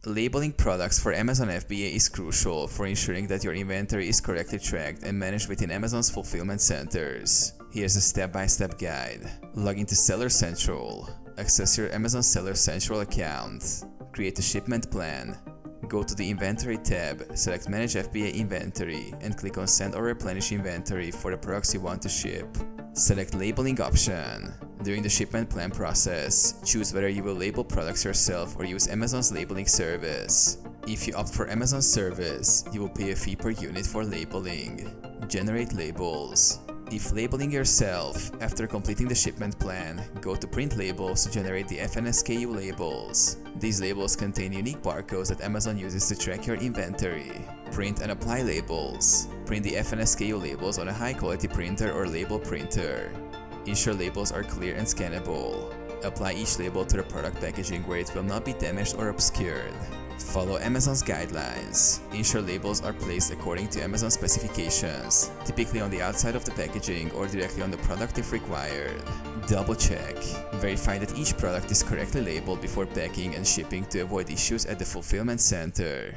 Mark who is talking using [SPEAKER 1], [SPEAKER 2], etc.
[SPEAKER 1] Labeling products for Amazon FBA is crucial for ensuring that your inventory is correctly tracked and managed within Amazon's fulfillment centers. Here's a step-by-step guide. Log into Seller Central. Access your Amazon Seller Central account. Create a shipment plan. Go to the Inventory tab, select Manage FBA Inventory, and click on Send or Replenish Inventory for the products you want to ship. Select Labeling option. During the shipment plan process, choose whether you will label products yourself or use Amazon's labeling service. If you opt for Amazon's service, you will pay a fee per unit for labeling. Generate labels. If labeling yourself, after completing the shipment plan, go to Print Labels to generate the FNSKU labels. These labels contain unique barcodes that Amazon uses to track your inventory. Print and apply labels. Print the FNSKU labels on a high-quality printer or label printer. Ensure labels are clear and scannable. Apply each label to the product packaging where it will not be damaged or obscured. Follow Amazon's guidelines. Ensure labels are placed according to Amazon specifications, typically on the outside of the packaging or directly on the product if required. Double check. Verify that each product is correctly labeled before packing and shipping to avoid issues at the fulfillment center.